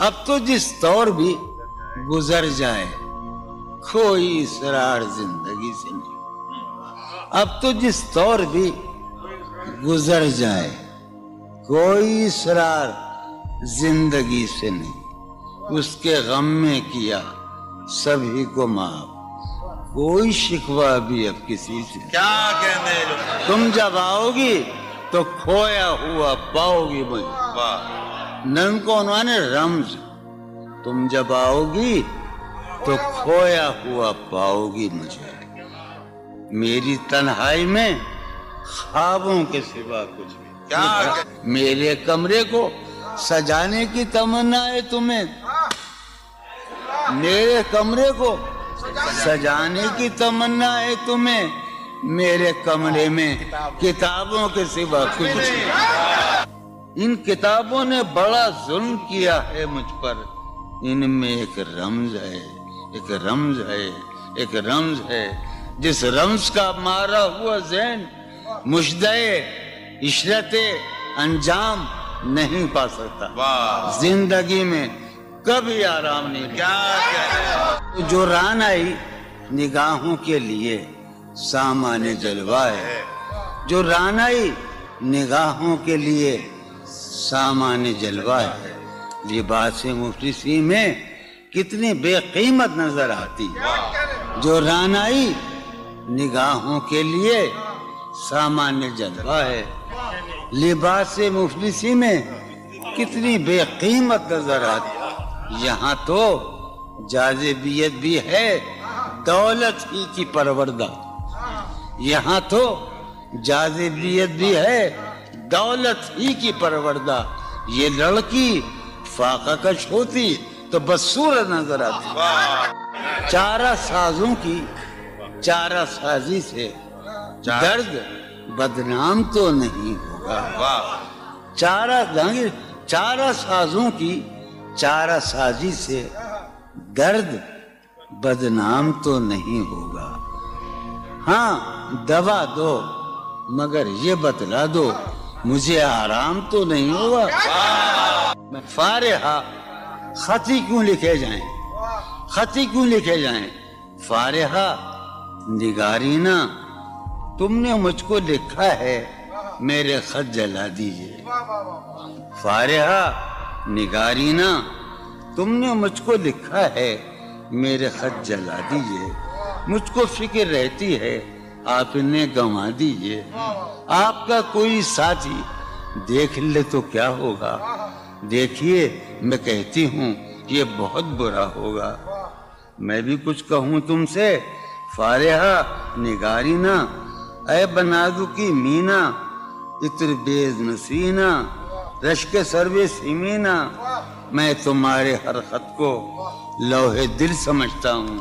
اب تو جس طور بھی گزر جائے کوئی اسرار زندگی سے نہیں. اب تو جس طور بھی گزر جائے کوئی اسرار زندگی سے نہیں. اس کے غم میں کیا سبھی کو معاف, کوئی شکوہ بھی اب کسی سے. کیا کہنے لوگ. تم جب آؤ گی تو کھویا ہوا پاؤ گی مجھے. واہ. نن کو عنوان ہے رمز. تم جب آؤ گی تو کھویا ہوا پاؤ گی مجھے. میری تنہائی میں خوابوں کے سوا کچھ بھی. کیا میرے کمرے کو سجانے کی تمنا ہے تمہیں. میرے کمرے کو سجانے کی تمنا ہے تمہیں. میرے کمرے میں کتابوں کے سوا کچھ نہیں. ان کتابوں نے بڑا ظلم کیا ہے مجھ پر. ان میں ایک رمز ہے, ایک رمز ہے, ایک رمز ہے. جس رمز کا مارا ہوا ذہن مشدہ عشرت انجام نہیں پا سکتا. واہ. زندگی میں کبھی آرام نہیں. کیا کہنے. جو رانائی نگاہوں کے لیے سامان جلوہ ہے. جو رانائی نگاہوں کے لیے سامان جلوہ ہے. لباس مفلسی میں کتنی بے قیمت نظر آتی ہے. جو رانائی نگاہوں کے لیے سامان جلوہ ہے. لباس مفلسی میں کتنی بے قیمت نظر آتی ہے. یہاں تو جاذبیت بھی ہے دولت ہی کی پروردہ. یہاں تو جاذبیت بھی ہے دولت ہی کی پروردہ. یہ لڑکی فاقہ کش ہوتی تو بدصورت نظر آتی. چارہ سازوں کی چارہ سازی سے درد بدنام تو نہیں ہوگا. واہ. چارہ سازوں کی چارہ سازی سے درد بدنام تو نہیں ہوگا. ہاں دوا دو مگر یہ بتلا دو مجھے آرام تو نہیں ہوگا. فارحہ خطی کیوں لکھے جائیں, خطی کیوں لکھے جائیں. فارحہ نگارینا تم نے مجھ کو لکھا ہے میرے خط جلا دیجئے. فارحہ نگارینا تم نے مجھ کو لکھا ہے میرے خط جلا دیجئے. مجھ کو فکر رہتی ہے آپ انہیں گنوا دیجئے. آپ کا کوئی ساتھی دیکھ لے تو کیا ہوگا. دیکھیے میں کہتی ہوں یہ بہت برا ہوگا. میں بھی کچھ کہوں تم سے. فارحہ نگارینا اے بنادو کی مینا اتر بیز نسینا رشک سروے سیمینا. میں تمہارے ہر خط کو لوہے دل سمجھتا ہوں.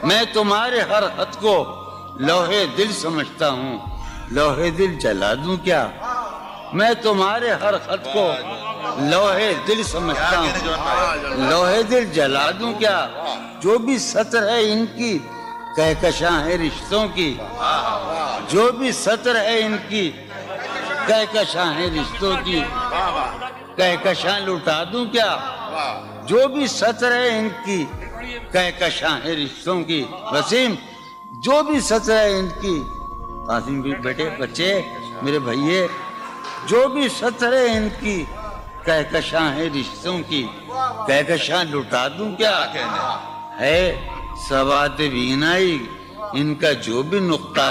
میں تمہارے ہر خط کو لوہے دل سمجھتا ہوں. لوہے دل جلا دوں کیا. میں تمہارے ہر خط کو لوہے دل سمجھتا ہوں. لوہے دل جلا دوں کیا. جو بھی سطر ہے ان کی کہکشاں ہے رشتوں کی. جو بھی سطر ہے ان کی کہکشاں ہے رشتوں کی. کہکشاں لٹا دوں کیا. جو بھی سطر ہے ان کی کہکشاں ہے رشتوں کی. وسیم جو بھی سطر ہے ان کی. قاسم بھی بیٹے بچے میرے بھائیے جو بھی سطر ہے ان کی کہکشاں ہے رشتوں کی. کہکشاں لٹا دوں کیا. ہے سواد بینائی ان کا جو بھی نقطہ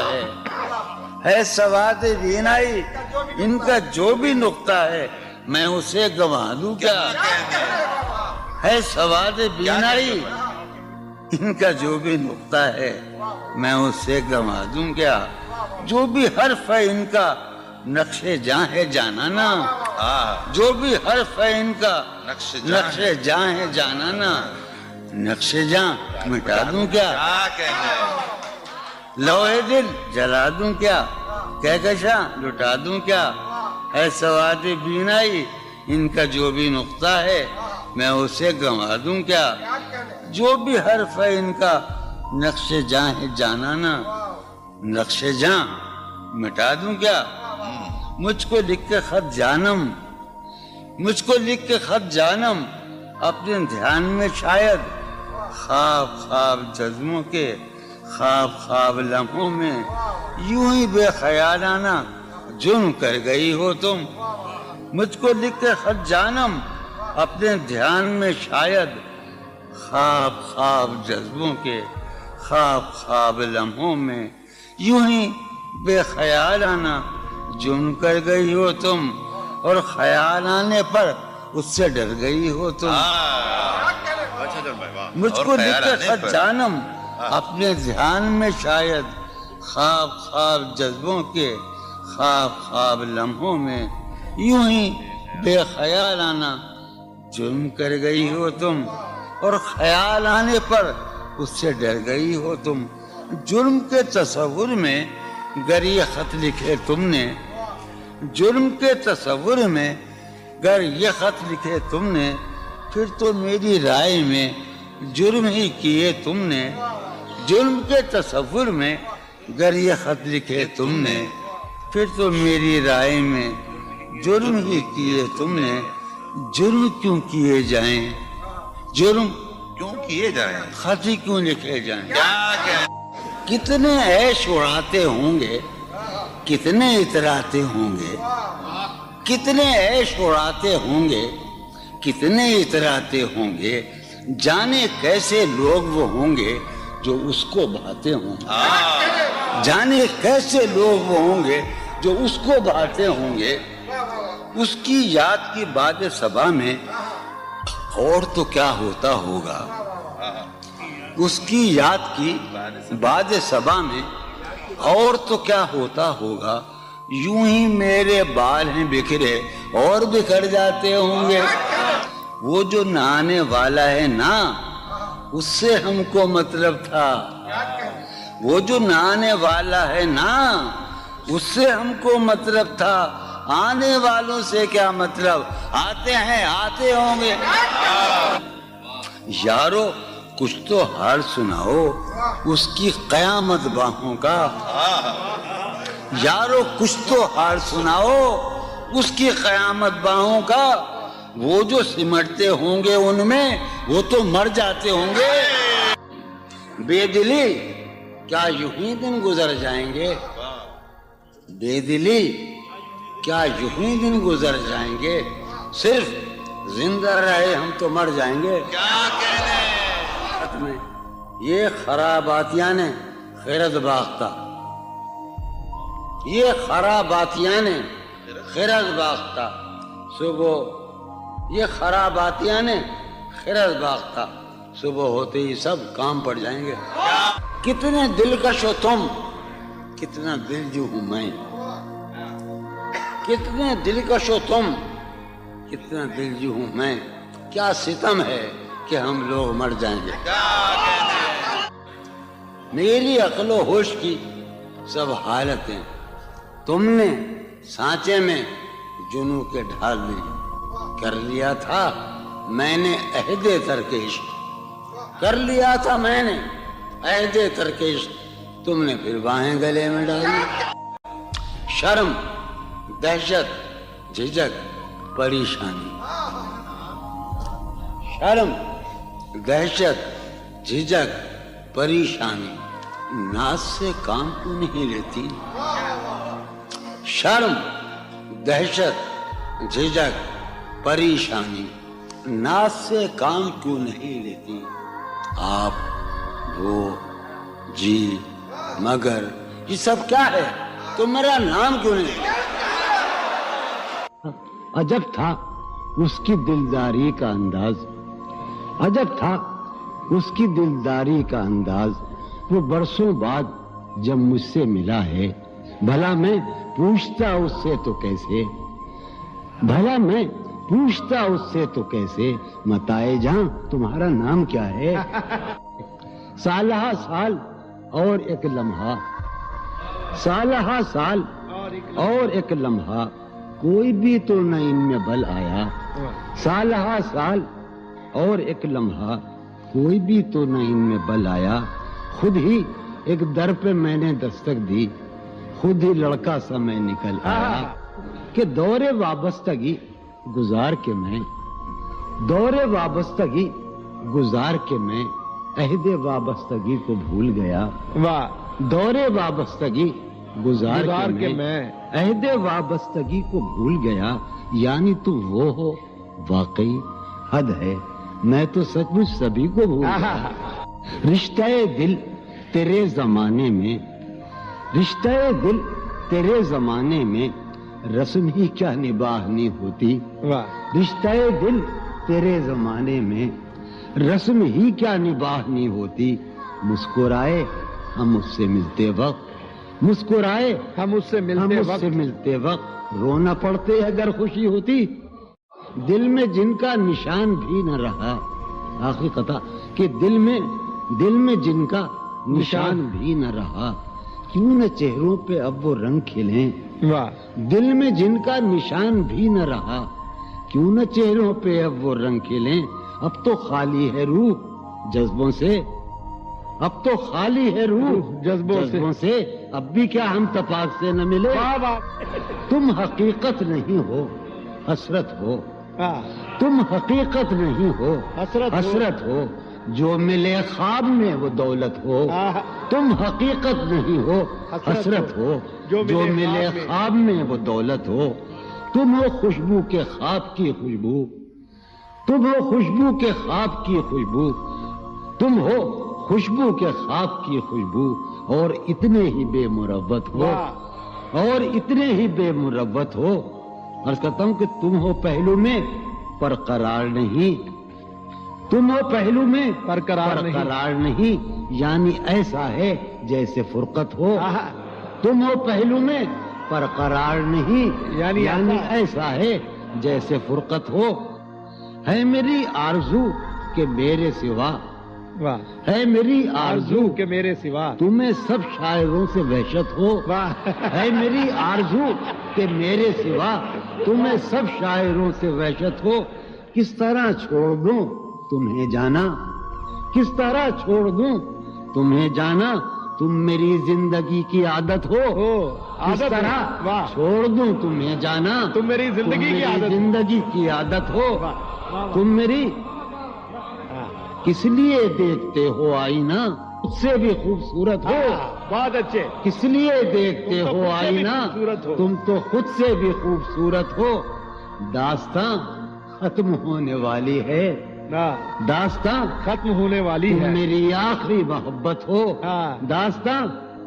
ہے سواد بینائی ان کا جو بھی نقطہ ہے میں اسے گنوا دوں کیا. ہے سواد بینائی ان کا جو بھی نقطہ ہے میں اسے گنوا دوں کیا. جو بھی حرف ہے ان کا نقش جاں ہے جانانا. جو بھی حرف ہے ان کا نقش جاں ہے جانانا. نقش جاں مٹا دوں کیا. لوہے دل جلا دوں کیا. کہکشاں لٹا دوں کیا. ہے سواد بینائی ان کا جو بھی نقطہ ہے میں اسے گنوا دوں کیا. جو بھی حرف ہے ان کا نقش جاں ہے جانانا. نقش جاں مٹا دوں کیا. مجھ کو لکھ کے خط جانم مجھ کو لکھ کے خط جانم اپنے دھیان میں شاید خواب خواب جذبوں کے خواب خواب لمحوں میں یوں ہی بے خیالانہ جرم کر گئی ہو تم. مجھ کو لکھ کے خط جانم اپنے دھیان میں شاید خواب خواب جذبوں کے خواب خواب لمحوں میں یوں ہی بے خیالانہ جرم کر گئی ہو تم, اور خیال آنے پر اس سے ڈر گئی ہو تم. مجھ کو لکھ کے خط جانم اپنے دھیان میں شاید خواب خواب جذبوں کے خواب خواب لمحوں میں یوں ہی بے خیالانہ جرم کر گئی ہو تم, اور خیال آنے پر اس سے ڈر گئی ہو تم. جرم کے تصور میں گر یہ خط لکھے تم نے, جرم کے تصور میں گر یہ خط لکھے تم نے, پھر تو میری رائے میں جرم ہی کیے تم نے. جرم کے تصور میں گر یہ خط لکھے تم نے, پھر تو میری رائے میں جرم ہی کیے تم نے. جرم کیوں کیے جائیں, جرم کیوں کیے جائیں, خط ہی کیوں لکھے جائیں. کیا کتنے عیش اڑاتے ہوں گے, کتنے اتراتے ہوں گے, کتنے عیش اڑاتے ہوں گے, کتنے اتراتے ہوں گے, جانے کیسے لوگ وہ ہوں گے جو اس کو بھاتے ہوں گے. جانے کیسے لوگ وہ ہوں گے جو اس کو بھاتے ہوں گے. اس کی یاد کی باد صبا میں اور تو کیا ہوتا ہوگا, اس کی یاد کی باد صبا میں اور تو کیا ہوتا ہوگا. یوں ہی میرے بال ہیں بکھرے اور بکھر جاتے ہوں گے. وہ جو نہانے والا ہے نا, اس سے ہم کو مطلب تھا. وہ جو نہانے والا ہے نا, اس سے ہم کو مطلب تھا. آنے والوں سے کیا مطلب, آتے ہیں آتے ہوں گے. یارو کچھ تو حال سناؤ اس کی قیامت باہوں کا. یارو کچھ تو حال سناؤ اس کی قیامت باہوں کا. وہ جو سمٹتے ہوں گے ان میں وہ تو مر جاتے ہوں گے. بے دلی کیا یوں ہی دن گزر جائیں گے, بے دلی کیا یوں ہی دن گزر جائیں گے. صرف زندہ رہے ہم تو مر جائیں گے. میں یہ خراباتیاں نے خیرت باختہ, یہ خراباتیاں نے خیرت باختہ. صبح یہ خراباتیاں نے خیرت باختہ, صبح ہوتے ہی سب کام پڑ جائیں گے. کتنے دلکش ہو تم, کتنا دلجو ہوں میں. کتنے دلکش ہو تم, کتنا دلجو ہوں میں. کیا ستم ہے کہ ہم لوگ مر جائیں گے. میری عقل و ہوش کی سب حالتیں تم نے سانچے میں جنوں کے ڈھال دی. کر لیا تھا میں نے عہد ترک عشق, کر لیا تھا میں نے عہد ترک عشق, تم نے پھر باہیں گلے میں ڈالی. شرم دہشت جھجک پریشانی, شرم دہشت جھجک پریشانی, ناز سے کام کیوں نہیں لیتی. شرم دہشت جھجک پریشانی, ناز سے کام کیوں نہیں لیتی. آپ وہ جی مگر یہ سب کیا ہے, تم میرا نام کیوں نہیں. عجب تھا اس کی دلداری کا انداز, عجب تھا اس کی دلداری کا انداز. وہ برسوں بعد جب مجھ سے ملا ہے, بھلا میں پوچھتا اس سے تو کیسے, بھلا میں پوچھتا اس سے تو کیسے, متائے جہاں تمہارا نام کیا ہے. سالہ سال اور ایک لمحہ, سالہ سال اور ایک لمحہ, کوئی بھی تو نہ ان میں بل آیا. سالہ سال اور ایک لمحہ, کوئی بھی تو نہ ان میں بل آیا. خود ہی ایک در پہ میں نے دستک دی, خود ہی لڑکا سا میں نکل آیا. کہ دور وابستگی گزار کے میں دور وابستگی گزار کے میں عہد وابستگی کو بھول گیا. واہ. دور وابستگی گزار کے میں میں عہد وابستگی کو بھول گیا. یعنی تو وہ ہو واقعی حد ہے، میں تو سچ مچ سبھی کو بھول گیا. رشتہ دل تیرے زمانے میں، رشتہ دل تیرے زمانے میں رسم ہی کیا نباہنی ہوتی. واہ. رشتہ دل تیرے زمانے میں رسم ہی کیا نباہنی ہوتی. مسکرائے ہم اس سے ملتے وقت، مسکرائے ہم اس سے ہم ملتے اس سے وقت ملتے وقت رونا پڑتے اگر خوشی ہوتی. دل میں جن کا نشان بھی نہ رہا، آخری قطع کہ دل میں جن کا نشان بھی نہ رہا، کیوں نہ چہروں پہ اب وہ رنگ کھلیں. واہ. دل میں جن کا نشان بھی نہ رہا، کیوں نہ چہروں پہ اب وہ رنگ کھلیں. اب تو خالی ہے روح جذبوں سے، اب تو خالی ہے روح جذبوں سے. سے. اب بھی کیا ہم تفاق سے نہ ملے. واہ واہ. تم حقیقت نہیں ہو حسرت ہو، واہ. تم حقیقت نہیں ہو حسرت ہو. جو ملے خواب میں وہ دولت ہو. آہ. تم حقیقت نہیں ہو حسرت ہو. جو ملے خواب میں وہ دولت ہو. تم ہو خوشبو کے خواب کی خوشبو، تم ہو خوشبو کے خواب کی خوشبو، تم ہو خوشبو کے خواب کی خوشبو. اور اتنے ہی بے مروت ہو، واہ. اور اتنے ہی بے مروت ہو. عرض کرتا ہوں کہ تم ہو پہلو میں پر قرار نہیں، تم ہو پہلو میں برقرار نہیں. قرار نہیں. یعنی ایسا ہے جیسے فرقت ہو. آہ. تم ہو پہلو میں پر قرار نہیں، یعنی ایسا ہے جیسے فرقت ہو. ہے میری آرزو کہ میرے سوا، واہ. ہے میری آرزو کہ میرے سوا. تمہیں سب شاعروں سے وحشت ہو. واہ. ہے میری آرزو کہ میرے سوا تمہیں سب شاعروں سے وحشت ہو. کس طرح چھوڑ دوں تمہیں جانا، کس طرح چھوڑ دوں تمہیں جانا. تم میری زندگی کی عادت ہو. کس عادت طرح ہے. واہ. چھوڑ دوں تمہیں جانا. تم میری زندگی کی عادت. زندگی کی عادت ہو. واہ. واہ. تم میری ہاں. کس لیے دیکھتے ہو آئینہ خود سے بھی خوبصورت ہو. بہت اچھے. کس لیے دیکھتے تم تو ہو خود سے بھی آئینہ خوبصورت ہو. تم تو خود سے بھی خوبصورت ہو. داستاں ختم ہونے والی ہے، داستاں ختم ہونے والی تم ہے. میری آخری محبت ہو. ہاں. داستاں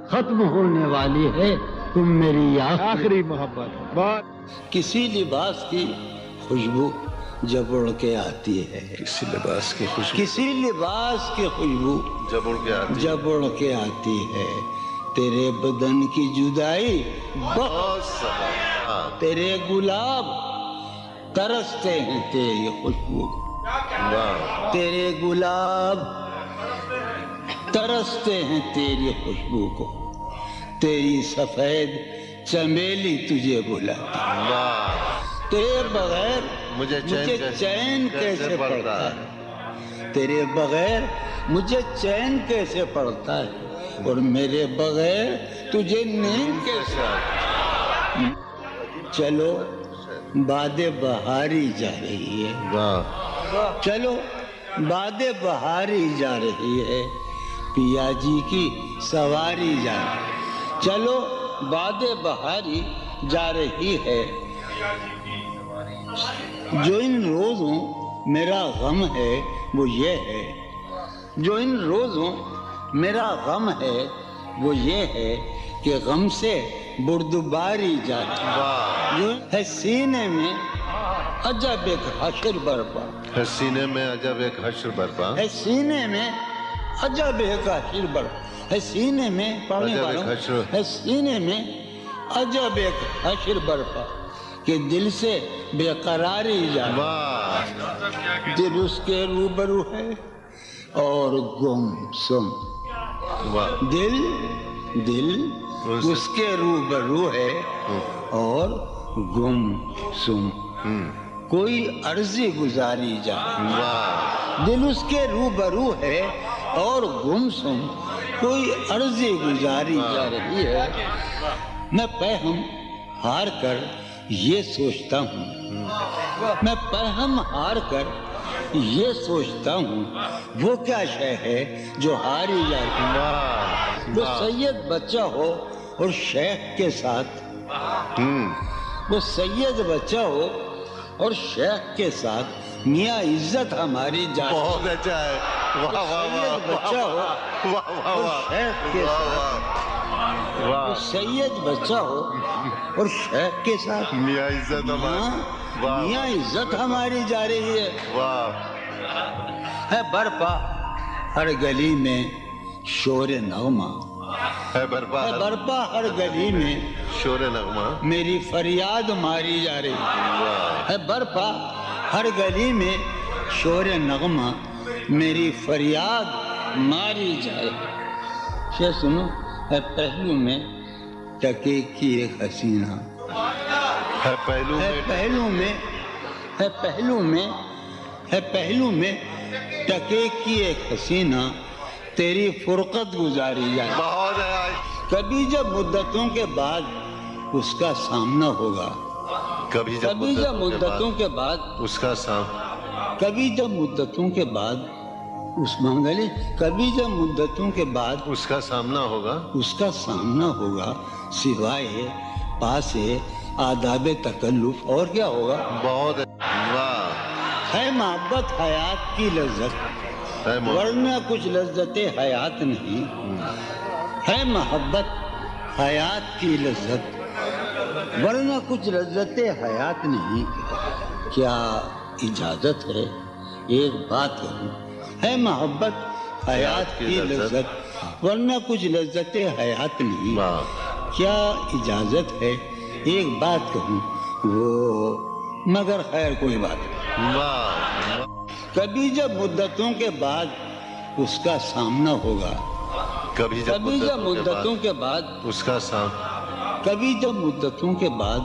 ختم ہونے والی ہے، تم میری آخری محبت. بہت. کسی لباس کی خوشبو جب اڑ کے آتی ہے، کسی لباس کی خوشبو کسی لباس کی خوشبو جب اڑ کے آتی جب اڑ کے آتی ہے. تیرے بدن کی جدائی بہت سبا. ہاں. تیرے گلاب ترستے ہیں تیری خوشبو کو. واہ. تیرے گلاب ترستے ہیں تیری خوشبو کو. تیری سفید چمیلی تجھے بلاتی. واہ. تیرے بغیر مجھے چین کیسے پڑتا ہے. تیرے بغیر مجھے چین کیسے پڑتا ہے، اور میرے بغیر تجھے نیند کیسے آتی ہے. چلو باد بہاری جا رہی ہے. واہ. چلو باد بہاری جا رہی ہے، پیا جی کی سواری جا رہی ہے. چلو باد بہاری جا رہی ہے. جو ان روزوں میرا غم ہے وہ یہ ہے، جو ان روزوں میرا غم ہے وہ یہ ہے کہ غم سے بردباری جا رہی ہے. واہ. جو ہے سینے میں عجب ایک حشر برپا، ہے سینے میں عجب ایک حشر برپا. ہے سینے میں عجب ایک حشر برپا. ہے سینے میں پڑھنے عجب والوں ایک حشر. ہے سینے میں عجب ایک حشر برپا کہ دل سے بے قراری جا. واہ. دل اس کے روبرو ہے اور گم سم. واہ. دل اس کے روبرو ہے اور گم سم. کوئی عرضی گزاری جا. واہ. دل اس کے روبرو ہے اور گم سم، کوئی عرضی گزاری جا رہی ہے. میں پہم ہار کر یہ سوچتا ہوں، میں پہم ہار کر یہ سوچتا ہوں وہ کیا شے ہے جو ہاری جاتی ہے. واہ وہ واہ سید بچہ ہو اور شیخ کے ساتھ، وہ سید بچہ ہو اور شیخ کے ساتھ میاں عزت ہماری جاتی ہے. بہت اچھا ہے. واہ واہ واہ سید بچہ ہو واہ واہ اور واہ شیخ کے واہ ساتھ، واہ واہ. سید بچہ ہو اور شیخ کے ساتھ میاں عزت ہماری. واہ میاں عزت ہماری جا رہی ہے. واہ ہے برپا ہر گلی میں شور نغمہ، ہے برپا ہے برپا ہر گلی میں شور نغمہ. میری فریاد ماری جا رہی ہے. واہ ہے برپا ہر گلی میں شور نغمہ میری فریاد ماری جائے. یہ سنو، ہے پہلو میں ٹکے کی ایک حسینہ، ہے پہلو ہے میں پہلو میں، ہے پہلو میں، ہے پہلو میں ٹکے کی ایک حسینہ تیری فرقت گزاری جائے. بہت ہے. کبھی جب مدتوں کے بعد اس کا سامنا ہوگا، کبھی کبھی جب مدتوں کے بعد، اس کا سام کبھی جب مدتوں کے بعد اس منگلی، کبھی جب مدتوں کے بعد اس کا سامنا ہوگا. اس کا سامنا ہوگا، سوائے پاس آداب تکلف اور کیا ہوگا. بہت واہ ہے محبت حیات کی لذت، ہے ورنہ کچھ لذت حیات نہیں. ہے محبت حیات کی لذت ورنہ کچھ لذت حیات نہیں. کیا اجازت ہے ایک بات کہوں؟ ہے محبت حیات کی لذت ورنہ کچھ لذت حیات نہیں. واہ کیا اجازت ہے ایک بات کہوں؟ وہ مگر خیر کوئی بات نہیں. واہ کبھی جب مدتوں کے بعد اس کا سامنا ہوگا، کبھی جب کبھی جب مدتوں کے بعد، اس کا سام کبھی جب مدتوں کے بعد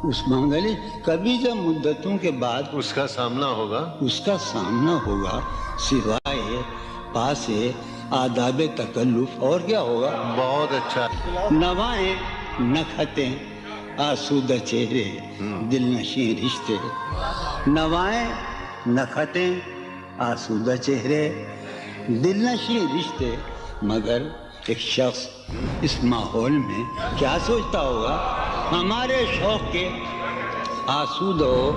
اس منگلی، کبھی جب مدتوں کے بعد اس کا سامنا ہوگا. اس کا سامنا ہوگا، سوائے پاس آداب تکلف اور کیا ہوگا. بہت اچھا. نوائیں نکھتیں آسودہ چہرے دل نشیں رشتے. نوائیں نکھتیں آسودہ چہرے دل نشیں رشتے. مگر ایک شخص اس ماحول میں کیا سوچتا ہوگا؟ ہمارے شوق کے آسودہ و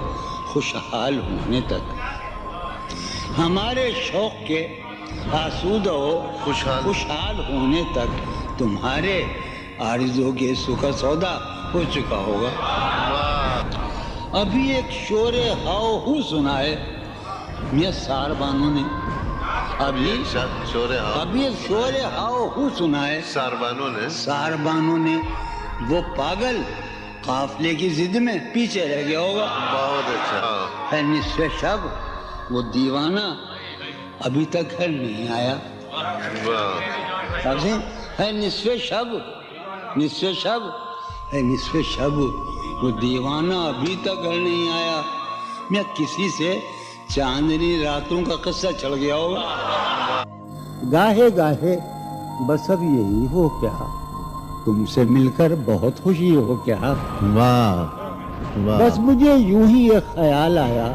خوشحال ہونے تک، ہمارے شوق کے آسودہ و خوشحال ہونے تک تمہارے آرزو کے سکھ سودا ہو چکا ہوگا. ابھی ایک شور ہاؤ ہو سنا ہے میاں ساربانوں نے، ابھی ایک شور ہاؤ ہو سنا ہے ساربانوں نے. وہ پاگل قافلے کی ضد میں پیچھے رہ گیا ہوگا. بہت اچھا. ہے نصف شب وہ دیوانہ ابھی تک گھر نہیں آیا. واہ ہے نصف شب، نصف شب، ہے نصف شب وہ دیوانہ ابھی تک گھر نہیں آیا. میں کسی سے چاندنی راتوں کا قصہ چڑھ گیا ہوگا. گاہے گاہے بس اب یہی ہو کیا، تم سے مل کر بہت خوشی ہو کیا. واہ بس مجھے یوں ہی ایک خیال آیا،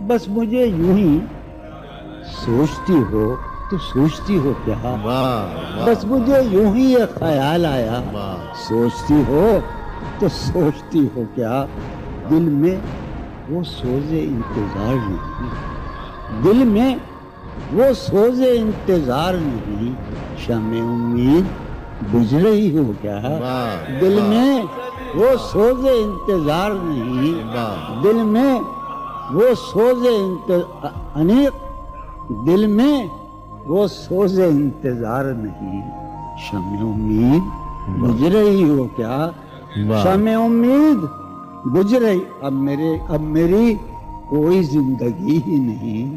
بس مجھے یوں ہی سوچتی ہو تو سوچتی ہو کیا. بس مجھے یوں ہی ایک خیال آیا، سوچتی ہو تو سوچتی ہو کیا. دل میں وہ سوز انتظار نہیں، دل میں وہ سوز انتظار نہیں. شمع امید بجھ رہی ہو کیا. دل میں وہ سوز انتظار نہیں، دل میں وہ سوز انیق، دل میں وہ سوز انتظار نہیں. شمع امید بجھ رہی ہو کیا. شمع امید بجھ رہی. اب میری کوئی زندگی ہی نہیں،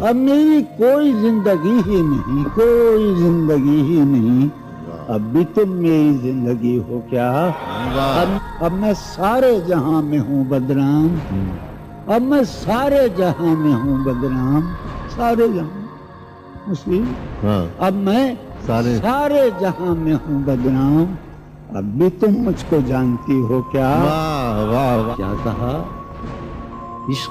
اب میری کوئی زندگی ہی نہیں، کوئی زندگی ہی نہیں. اب بھی تم میری زندگی ہو کیا. اب میں سارے جہاں میں ہوں بدنام، اب میں سارے جہاں میں ہوں بدنام. سارے جہاں مسلم، اب میں سارے جہاں میں ہوں بدنام. اب بھی تم مجھ کو جانتی ہو کیا. کیا کہا؟ عشق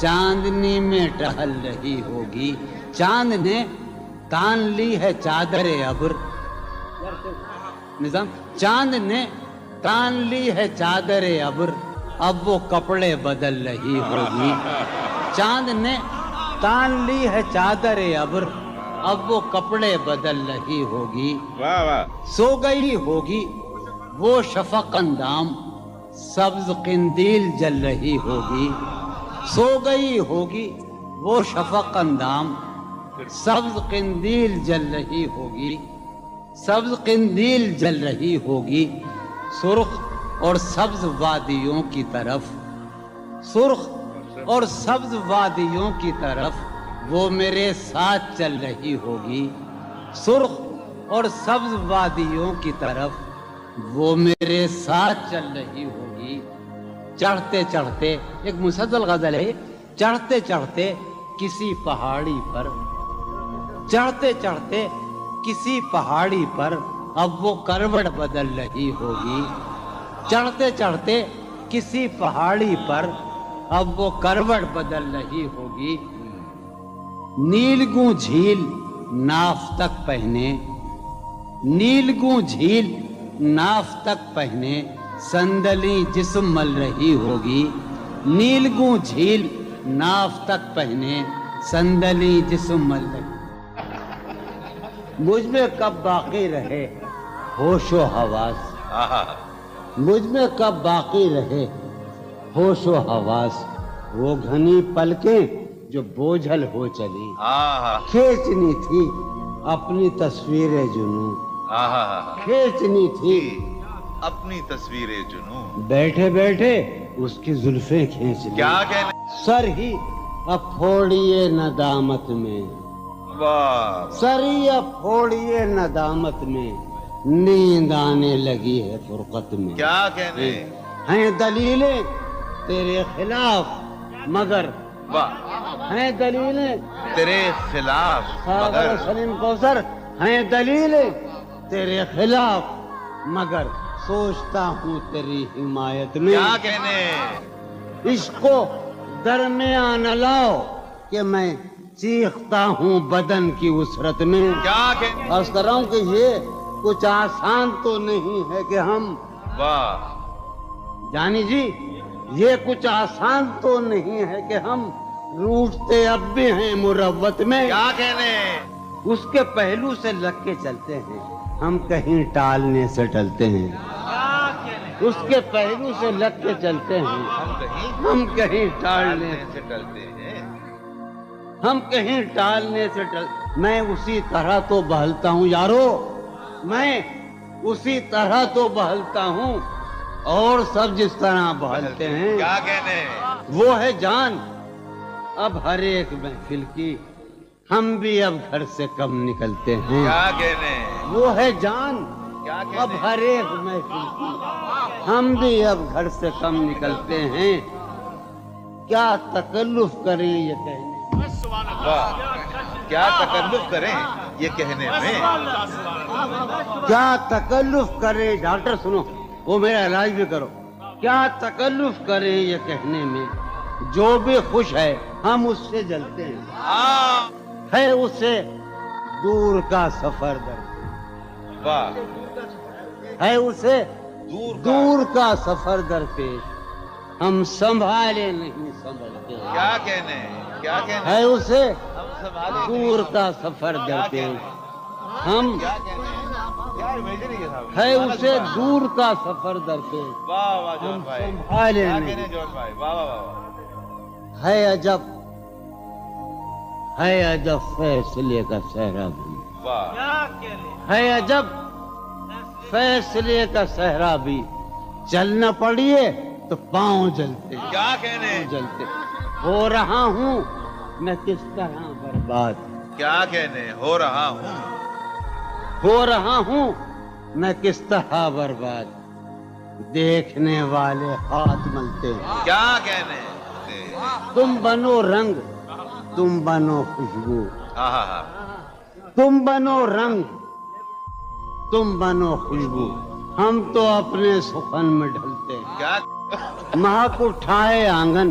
چاندنی میں ٹہل رہی ہوگی. چاند نے تان لی ہے چادر ابر. نظام چاند نے تان لی ہے چادر ابر, اب وہ کپڑے بدل رہی ہوگی. چاند نے تان لی ہے چادر ابر, اب وہ کپڑے بدل رہی ہوگی. واہ واہ. سو گئی ہوگی وہ شفق اندام, سبز قندیل جل رہی ہوگی. سو گئی ہوگی وہ شفق اندام, سبز قندیل جل رہی ہوگی. سبز قندیل جل رہی ہوگی. سرخ اور سبز وادیوں کی طرف, سرخ اور سبز وادیوں کی طرف وہ میرے ساتھ چل رہی ہوگی. سرخ اور سبز وادیوں کی طرف وہ میرے ساتھ چل رہی ہوگی. چڑھتے چڑھتے, ایک مسلسل غزل ہے, چڑھتے چڑھتے کسی پہاڑی پر, چڑھتے چڑھتے کسی پہاڑی پر اب وہ کروٹ بدل رہی ہوگی. چڑھتے چڑھتے کسی پہاڑی پر اب وہ کروٹ بدل رہی ہوگی. نیلگوں جھیل ناف تک پہنے, نیلگوں جھیل ناف تک پہنے صندلی جسم مل رہی ہوگی. نیلگوں جھیل ناف تک پہنے صندلی جسم مل رہی. مجھ میں کب باقی رہے ہوش و حواس, مجھ میں کب باقی رہے ہوش و حواس, وہ گھنی پلکیں جو بوجھل ہو چلی, کھینچنی تھی اپنی تصویر جنوں, کھینچنی تھی اپنی تصویر جنوں, بیٹھے بیٹھے اس کی زلفیں کھینچ لی. کیا کہنے. سر ہی اب پھوڑیے ندامت میں, واہ. سر ہی اب پھوڑیے ندامت میں, نیند آنے لگی ہے فرقت میں. کیا کہنے. ہیں دلیلیں تیرے خلاف مگر, واہ. ہیں دلیلیں تیرے خلاف ساغر مگر, سلیم کوثر, ہیں دلیلیں تیرے خلاف مگر سوچتا ہوں تیری حمایت میں. کیا کہنے. عشق کو درمیان لاؤ کہ میں چیختا ہوں بدن کی وسرت میں. کیا کہنے. عرض کر رہا ہوں کہ یہ کچھ آسان تو نہیں ہے کہ ہم, واہ. جانی جی یہ کچھ آسان تو نہیں ہے کہ ہم روٹتے اب بھی ہیں مروت میں. کیا کہنے. اس کے پہلو سے لگ کے چلتے ہیں, ہم کہیں ٹالنے سے ٹلتے ہیں. اس کے پہلو سے لگ کے چلتے ہیں, ہم کہیں ٹالنے سے ٹلتے ہیں. ہم کہیں ٹالنے سے میں اسی طرح تو بہلتا ہوں یارو, میں اسی طرح تو بہلتا ہوں اور سب جس طرح بہلتے ہیں. کیا کہنے. وہ ہے جان اب ہر ایک محفل کی, ہم بھی اب گھر سے کم نکلتے ہیں. کیا کہنے. وہ ہے جان کیا کہنے. اب ہر ایک محفل کی, ہم بھی اب گھر سے کم نکلتے ہیں. کیا تکلف کریں یہ کہنے, واہ. کیا تکلف کریں یہ کہنے میں. کیا تکلف کریں, ڈاکٹر سنو وہ میرا علاج بھی کرو. کیا تکلف کریں یہ کہنے میں, جو بھی خوش ہے ہم اس سے جلتے ہیں. ہے اسے دور کا سفر درپیش, واہ. ہے اسے دور دور کا سفر درپیش, ہم سنبھالے نہیں سنبھلتے. کیا کہنے. کیا کہنے. ہے اسے ہم سنبھالے دور کا سفر درپیش, ہم کیا کہنے. کیا امیجنری ہے صاحب. ہے اسے دور کا سفر درپیش, واہ واہ جون ہم بھائی. سنبھالے کیا نہیں. کہنے جون بھائی. واہ واہ واہ. ہے عجب, ہے عجب فیصلے کا صحرا بھی, واہ. ہے عجب فیصلے کا صحرا بھی, چلنا پڑیے تو پاؤں جلتے کیا کہنے. جلتے. ہو رہا ہوں میں کس طرح برباد, کیا کہنے. ہو رہا ہوں. ہو رہا ہوں میں کس طرح برباد, دیکھنے والے ہاتھ ملتے ہیں. کیا کہنے. تم بنو رنگ, تم بنو خوشبو, ہاں ہاں ہاں. تم بنو رنگ, تم بنو خوشبو, ہم تو اپنے سخن میں ڈھلتے ہیں. کیا. مہک اٹھائے آنگن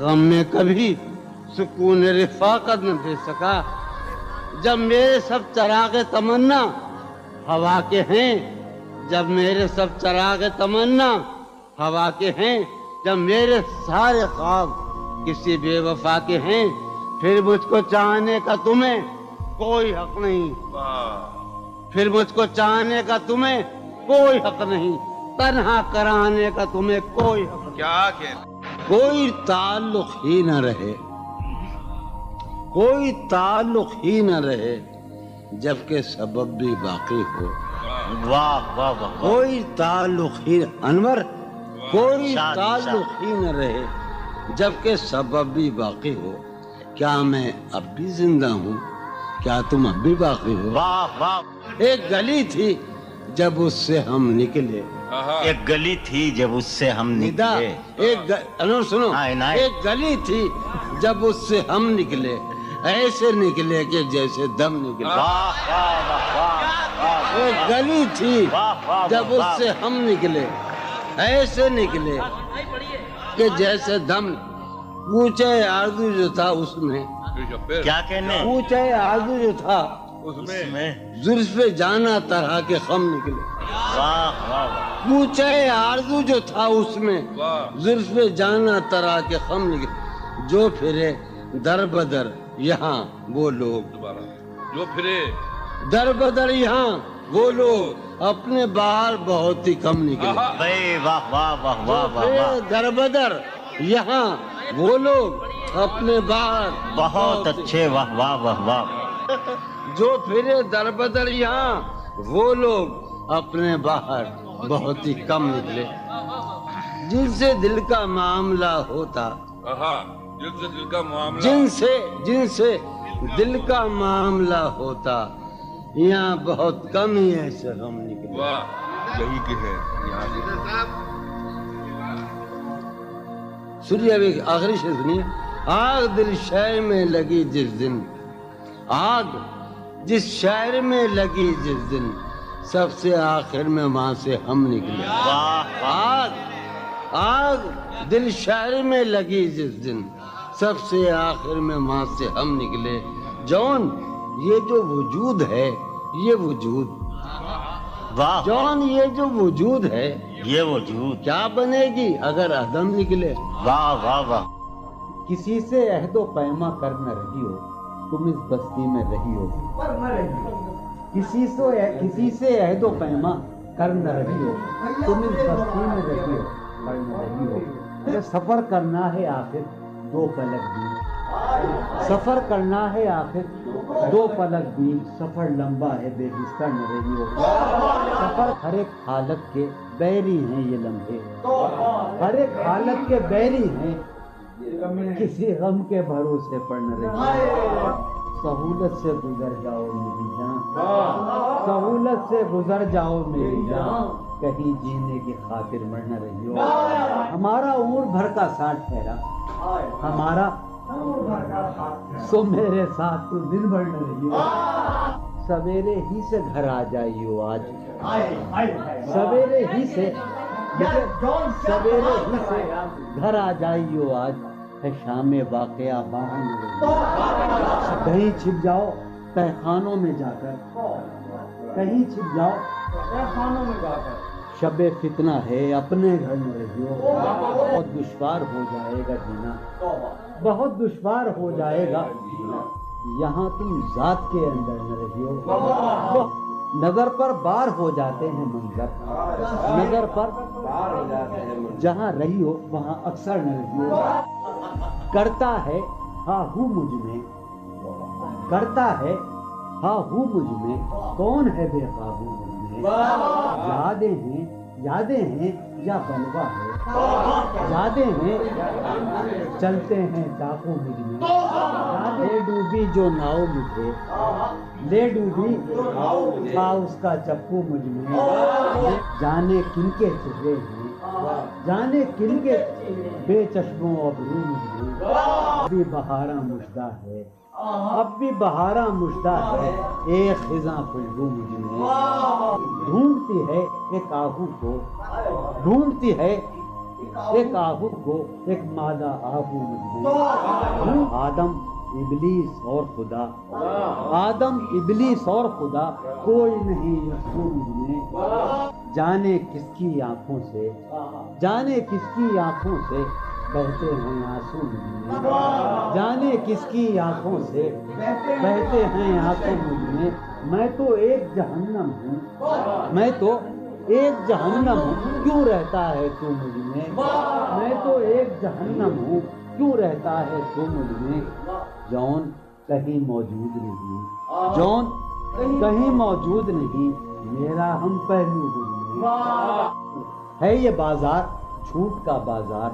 غم میں کبھی سکون رفاقت نہ دے سکا. جب میرے سب چراغ تمنا ہوا کے ہیں, جب میرے سب چراغ تمنا ہوا کے ہیں, جب میرے سارے خواب کسی بے وفا کے ہیں, پھر مجھ کو چاہنے کا تمہیں کوئی حق نہیں, پھر مجھ کو چاہنے کا تمہیں کوئی حق نہیں, تنہا کرانے کا تمہیں کوئی حق نہیں. کیا کہ کوئی تعلق ہی نہ رہے, کوئی تعلق ہی نہ رہے, جبکہ سبب بھی باقی ہو. واہ واہ واہ. کوئی تعلق ہی انور, کوئی شاد، تعلق ہی نہ رہے, جبکہ سبب بھی باقی ہو. کیا میں اب بھی زندہ ہوں, کیا تم اب بھی باقی ہو. واہ واہ. ایک گلی تھی جب اس سے ہم نکلے, ایک گلی تھی جب اس سے ہم ندا, نکلے. انور سنو, ہاں، عنایت. ایک گلی تھی جب اس سے ہم نکلے, ایسے نکلے کہ جیسے دم نکلے. واہ واہ واہ واہ. ایک گلی تھی واہ واہ جب اس سے ہم نکلے, ایسے نکلے کہ جیسے دم. پوچھے آرزو جو تھا اس میں, کیا کہنے پوچھے آرزو جو تھا اس اس میں میں. زلف جانا طرح کے خم نکلے. واہ واہ واہ. پوچھے آرزو جو تھا اس میں, زلف جانا طرح کے خم نکلے. جو پھرے در بدر یہاں وہ لوگ, جو پھرے در بدر یہاں وہ لوگ, اپنے باہر بہت ہی کم نکلے. بھائی واہ واہ واہ واہ واہ پھرے واہ. در بدر یہاں وہ لوگ, اپنے باہر بہت اچھے. واہ واہ واہ واہ. جو پھرے در بدر یہاں وہ لوگ, اپنے باہر بہت ہی کم نکلے. جن سے دل کا معاملہ ہوتا, جن سے دل کا معاملہ, جن سے دل کا معاملہ ہوتا, یہاں بہت کم ہی ایسے غم نکلے. واہ یہی کہ ہے یہاں سے. سنیے ابھی آخری شعر سنیے. آگ دل شہر میں لگی جس دن, آگ جس شہر میں لگی جس دن, سب سے آخر میں وہاں سے ہم نکلے. واہ. آگ دل شہر میں لگی جس دن, سب سے آخر میں وہاں سے ہم نکلے. جون یہ جو وجود ہے, یہ وجود, واہ. جون یہ جو وجود ہے, یہ وجود کیا بنے گی اگر عدم نکلے. واہ واہ واہ. کسی سے عہد و پیما کر نہ رہی ہو, تم اس بستی میں رہی ہو. کسی سے عہد و پیما کر نہ رہی ہو, تم اس بستی میں رہی ہو, کر نہ رہی ہو. یہ سفر کرنا ہے آخر دو پلک بھی, سفر کرنا ہے آخر دو پلک بھی, سفر لمبا ہے بے بستر نہ رہی ہو. سفر ہر ایک حالت کے بیری ہیں یہ لمحے, ہر ایک حالت کے بیری ہیں, کسی غم کے بھروسے پر نہ رہی ہو. سہولت سے گزر جاؤ میری جان, سہولت سے گزر جاؤ میری جان, کہیں جینے کی خاطر مر نہ رہی ہو. ہمارا عمر بھر کا ساتھ ٹھہرا, ہمارا سو میرے ساتھ تو دن بھر نہ رہی ہو. سویرے ہی سے گھر آ جائیو آج, سویرے ہی سے گھر آ جائیو آج, ہے شام واقعہ باہر نہ رہی ہو. کہیں چھپ جاؤ تہخانوں میں جا کر, کہیں چھپ جاؤ تہخانوں میں جا کر, شب فتنہ ہے اپنے گھر میں رہی ہو. بہت دشوار ہو جائے گا جینا, بہت دشوار ہو جائے گا یہاں تم ذات کے اندر نہ رہی ہو. نظر پر بار ہو جاتے ہیں منظر, نظر پر جہاں رہی ہو وہاں اکثر نہ رہی ہو. کرتا ہے ہاں ہوں مجھ میں, کرتا ہے ہاں ہوں مجھ میں, کون ہے بے قابو مجھ میں. یادیں ہیں یا بلوا ہے, یادیں ہیں چلتے ہیں ڈاکو مجھ میں. لے ڈوبی جو ناؤ مجھے, لے ڈوبی تھا اس کا چپو مجھ میں. جانے کن کے چہرے ہیں, جانے کن کے بے چشموں ابرو مجھ میں. ابھی بہارا مژدہ ہے, اب بھی بہارا مژدہ ہے, ایک خزاں خوشبو مجھ میں. ڈھونڈتی ہے ایک آہو کو, ڈھونڈتی ہے ایک آہت کو ایک مادہ آہو مجھ میں، آدم ابلیس اور خدا، آدم ابلیس اور خدا، کوئی نہیں یسوع مجھ میں، جانے کس کی آنکھوں سے، جانے کس کی آنکھوں سے بہتے ہیں آنسو مجھ میں، جانے کس کی آنکھوں سے بہتے ہیں آنسو مجھ میں تو ایک جہنم ہوں، میں تو ایک جہنم ہوں، کیوں رہتا ہے تو مجھ میں تو ایک جہنم ہوں، کیوں رہتا ہے تو مجھ میں، جون کہیں موجود نہیں، جون کہیں موجود نہیں، میرا ہم پہلو مجھ میں، ہے یہ بازار جھوٹ کا بازار،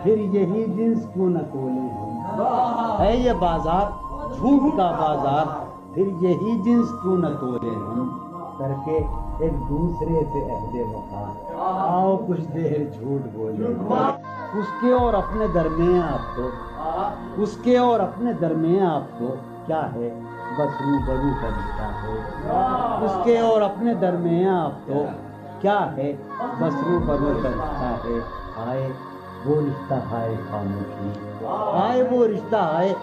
پھر یہی جنس کیوں نہ تولے ہم، ہے یہ بازار جھوٹ کا بازار، پھر یہی جنس کیوں نہ تولے ہم، کر کے ایک دوسرے سے عہد وفا، آؤ کچھ دیر جھوٹ بولے، اس کے اور اپنے درمیان آپ تو، اس کے اور اپنے درمیان آپ تو کیا ہے، بس روبرو کا رشتہ ہے، اس کے اور اپنے درمیان آپ تو کیا ہے، بس روبرو کا رشتہ ہے، آئے وہ رشتہ ہے خاموشی، آئے وہ رشتہ ہے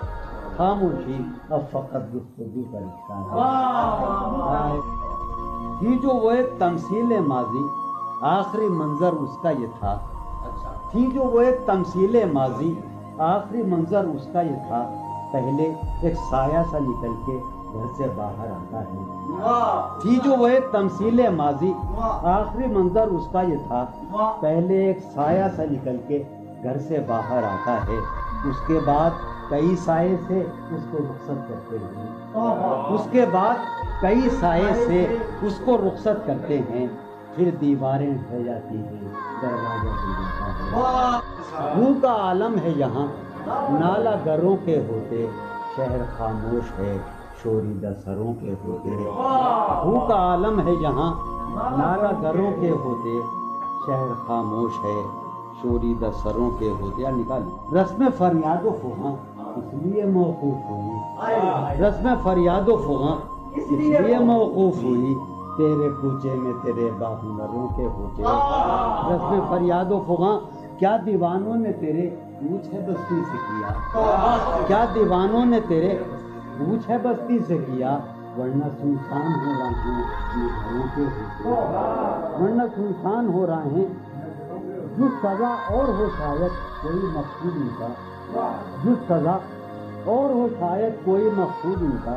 خاموشی، اب فقط گفتگو کا رشتہ ہے، یہ جو وہ ایک تمثیل ماضی، آخری منظر اس کا یہ تھا، تھی جو وہ ایک تمثیل ماضی، آخری منظر اس کا یہ تھا، پہلے ایک سایہ سا نکل کے گھر سے باہر آتا ہے، تھی جو وہ ایک تمثیل ماضی، آخری منظر اس کا یہ تھا، پہلے ایک سایہ سا نکل کے گھر سے باہر آتا ہے، اس کے بعد کئی سائے سے اس کو رخصت کرتے ہیں، اس کے بعد کئی سائے سے اس کو رخصت کرتے ہیں، پھر دیواریں ڈھہ جاتی ہیں، دروازہ کھل جاتا ہے، روح کا عالم ہے یہاں، نالا گروں کے ہوتے، شہر خاموش ہے، شوریدہ سروں کے ہوتے، روح کا عالم ہے یہاں، نالا گروں کے ہوتے، شہر خاموش ہے، شوریدہ سروں کے ہوتے، نکال رسم فریاد و فغاں اس لیے موقوف ہوئی، رسم فریاد و فغاں اس لیے موقوف ہوئی، تیرے کوچے میں تیرے باہنروں کے ہوتے، رسم فریاد و فغاں کیا دیوانوں نے تیرے پوچھ ہے بستی سے کیا، کیا دیوانوں نے تیرے پوچھ ہے بستی سے کیا، ورنہ سنسان ہو رہے ہیں یہ گھروں کے ہوتے، ورنہ سنسان ہو رہے ہیں، جو سزا اور ہو شاید کوئی مقصود ان کا، جو سزا اور ہو شاید کوئی مقصود ان کا،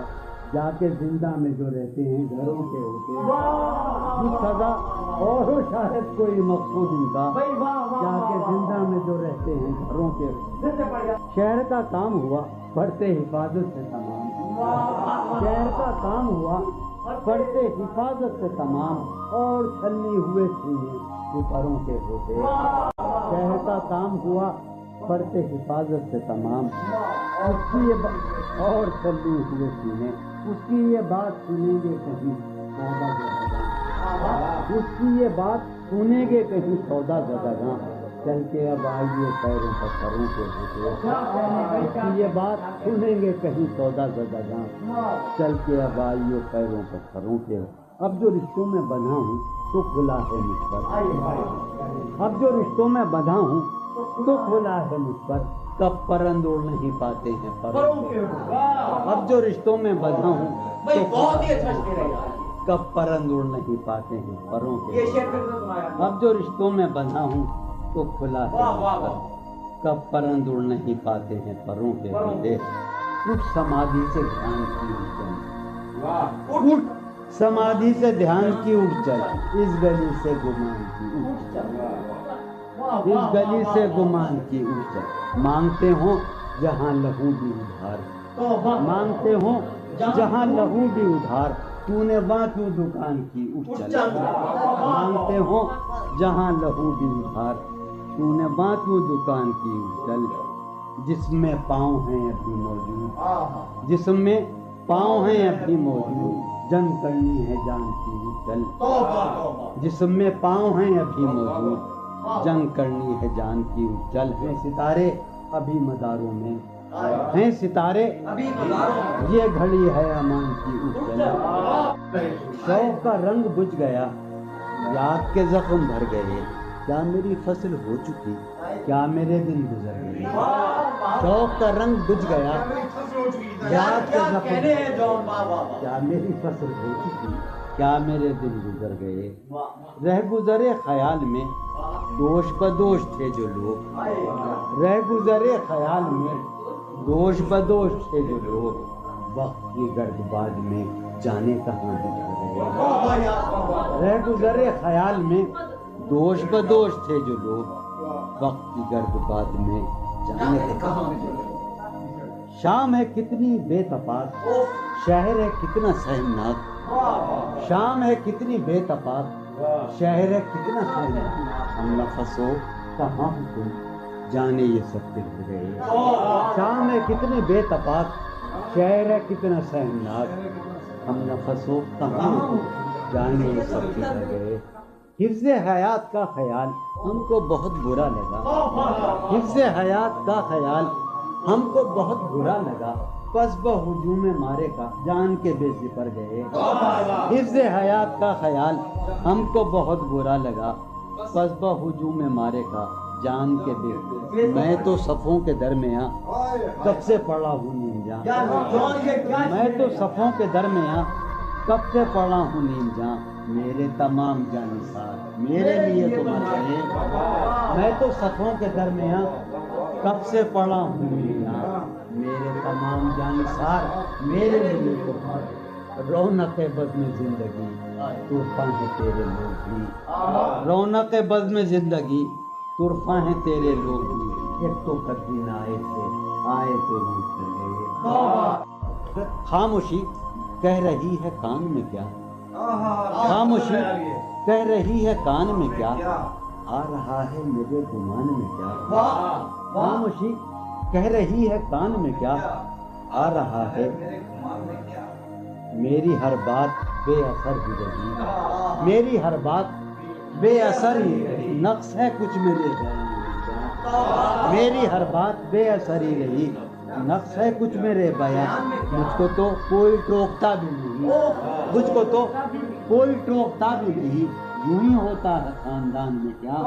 جا کے زندہ میں جو رہتے ہیں گھروں کے ہوتے، جو سزا اور ہو شاید کوئی مقصود ان کا، جا کے زندہ میں جو رہتے ہیں گھروں کے ہوتے، شہر کا کام ہوا پڑھتے حفاظت سے تمام، شہر کا کام ہوا پڑھتے حفاظت سے تمام، اور چھلنی ہوئے سینے اوپروں کے ہوتے، شہر کا کام ہوا پڑھتے حفاظت سے تمام، اس کی یہ اور چھلنی ہوئے سینے، اس کی یہ بات سنیں گے کہیں سودا زدگاں، اس کی یہ بات سنیں گے کہیں سودا زدگاں، چل کے اب آئیے پیروں پر سروں کے ہوتے، اس کی یہ بات سنیں گے کہیں سودا زدگاں، چل کے اب آئیے پیروں پر سروں کے، اب جو رشتوں میں بندھا ہوں تو کھلا ہے مجھ پر، اب جو رشتوں میں بندھا ہوں تو کھلا ہے مجھ پر، کب پرند اڑ نہیں پاتے ہیں پروں کے، اب جو رشتوں میں بندھا ہوں تو کب پرند اڑ نہیں پاتے ہیں پروں کے، اب جو رشتوں میں بندھا ہوں تو کھلا ہے مجھ پر، کب پرند اڑ نہیں پاتے ہیں پروں کے ہوتے، اٹھ سمادھی سے دھیان کی اٹھ چل، اٹھ سمادھی سے دھیان کی اٹھ چل، اس گلی سے گمان کی اٹھ چل، اس گلی سے گمان کی اٹھ چل، مانگتے ہوں جہاں لہو بھی ادھار، مانگتے ہوں جہاں لہو بھی ادھار، تو نے وہاں کیوں دکان کی اٹھ چل، مانگتے ہوں جہاں لہو بھی ادھار، تو نے وہاں کیوں دکان کی اٹھ چل، جس میں پاؤں ہیں ابھی موجود، جس میں پاؤں ہیں ابھی موجود، جنگ کرنی ہے جان کی اٹھ چل، جس میں پاؤں ہیں ابھی موجود، جنگ کرنی ہے جان کی اٹھ چل، ہیں ستارے ابھی مداروں میں، ہیں ستارے یہ گھڑی ہے امان کی اٹھ چل، شوق کا رنگ بجھ گیا، یاد کے زخم بھر گئے، کیا میری فصل ہو چکی، کیا میرے دن گزر گئے، شوق کا رنگ بجھ گیا، یاد کے زخم، کیا میری فصل ہو چکی، کیا میرے دن گزر گئے، رہ گزرے خیال میں دوش بدوش تھے جو لوگ، رہ گزرے خیال میں دوش بدوش تھے جو لوگ، وقت کی گرد باد میں جانے کہاں بچھڑ گئے، رہ گزرے خیال میں دوش بدوش تھے جو لوگ، وقت کی گرد باد میں جانے کہاں بچھڑ گئے، شام ہے کتنی بے تفاق، شہر ہے کتنا سہمناک، شام ہے کتنی بے تفاق، شہر ہے کتنا سہمناک، ہم نفس ہو کہاں ہو تم جانے یہ سب بگڑ گئے، شام ہے کتنی بے تفاق، شہر ہے کتنا سہمناک، ہم نفس ہو کہاں ہو تم جانے یہ سب بگڑ گئے، حفظ حیات کا خیال ہم کو بہت برا لگا، حفظ حیات کا خیال ہم کو بہت برا لگا، پس بہجوم مارے کا جان کے بے سپر گئے، حفظ حیات کا خیال ہم کو بہت برا لگا، پس بہجوم مارے کا جان کے بے، میں تو صفوں کے درمیاں کب سے پڑا ہوں نیم جاں، میں تو صفوں کے درمیاں کب سے پڑا ہوں نیم جاں، میرے تمام جانثار میرے لیے تو مر گئے، میں تو صفوں کے درمیاں کب سے پڑا ہوں نیم جاں، میرے تمام جانثار میرے لیے تو مر گئے، رونق بزم زندگی طرفہ ہے تیرے لوگ بھی، رونق بزم زندگی طرفہ ہیں تیرے لوگ بھی، ایک تو کبھی نہ آئے تھے آئے تو روٹ چلے، خاموشی کہہ رہی ہے کان میں کیا، خاموشی کہہ رہی ہے کان میں کیا، آ رہا ہے میرے گمان میں کیا، خاموشی کہہ رہی ہے کان میں کیا، آ رہا ہے میری ہر بات بے اثر ہی رہی، میری ہر بات بے اثر ہی، نقص ہے کچھ میرے بیان میں، میری ہر بات بے اثر ہی رہی، نقص ہے کچھ میرے بیان، مجھ کو تو کوئی ٹوکتا بھی نہیں، مجھ کو تو کوئی ٹوکتا بھی نہیں، یوں ہی ہوتا ہے خاندان میں کیا،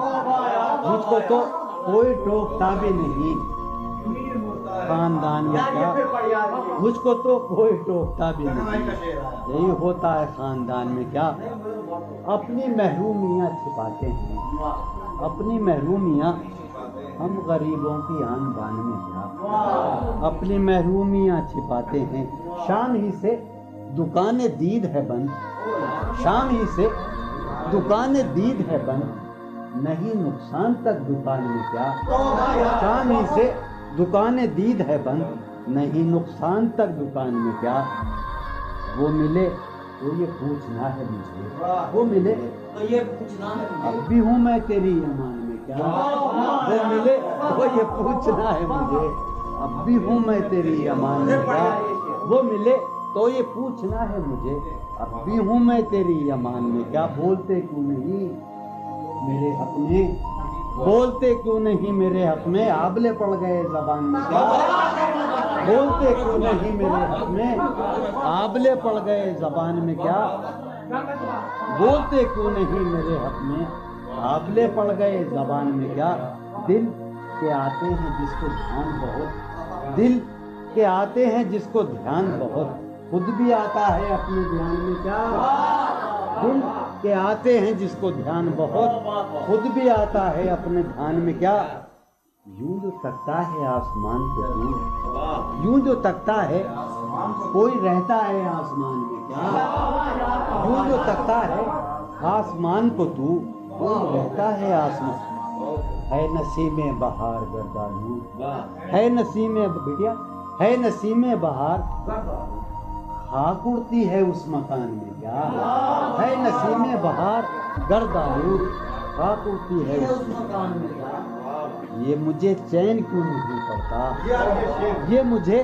مجھ کو تو کوئی ٹوکتا بھی نہیں خاندان میں کیا، مجھ کو تو کوئی ٹوکتا بھی نہیں، یہی ہوتا ہے خاندان میں کیا، اپنی محرومیاں چھپاتے ہیں، اپنی محرومیاں ہم غریبوں کی آن بان میں کیا، اپنی محرومیاں چھپاتے ہیں، شام ہی سے دکان دید ہے بند، شام ہی سے دکان دید ہے بند، نہیں نقصان تک دکان میں کیا، شام ہی سے دکان دید ہے بند، نہیں نقصان تک دکان میں کیا، وہ ملے تو یہ پوچھنا ہے مجھے، وہ ملے تو یہ پوچھنا ہے، اب بھی ہوں میں تیری امان میں کیا، وہ ملے تو یہ پوچھنا ہے مجھے، اب بھی ہوں میں تیری امان میں کیا، وہ ملے تو یہ پوچھنا ہے مجھے، اب بھی ہوں میں تیری امان میں کیا، بولتے کیوں نہیں میرے حق میں، بولتے کیوں نہیں میرے حق میں، آبلے پڑ گئے زبان میں کیا، بولتے کیوں نہیں میرے حق میں، آبلے پڑ گئے زبان میں کیا، بولتے کیوں نہیں میرے حق میں، آبلے پڑ گئے زبان میں کیا، دل کے آتے ہیں جس کو دھیان بہت، دل کے آتے ہیں جس کو دھیان بہت، خود بھی آتا ہے اپنے دھیان میں کیا، دل کے آتے ہیں جس کو دھیان بہت، خود بھی آتا ہے اپنے دھیان میں کیا، یوں جو تکتا ہے آسمان کو تو، یوں جو تکتا ہے کوئی رہتا ہے آسمان میں کیا، یوں جو تکتا ہے آسمان کو تو کوئی رہتا ہے آسمان، ہے نسیم بہار گردالو، ہے نسیم بیٹیا، ہے نسیم بہار خاک اڑتی ہے اس مکان میں کیا، ہے نسیم بہار گرد آلود خاک اڑتی ہے اس مکان میں کیا، یہ مجھے چین کیوں نہیں پڑتا، یہ مجھے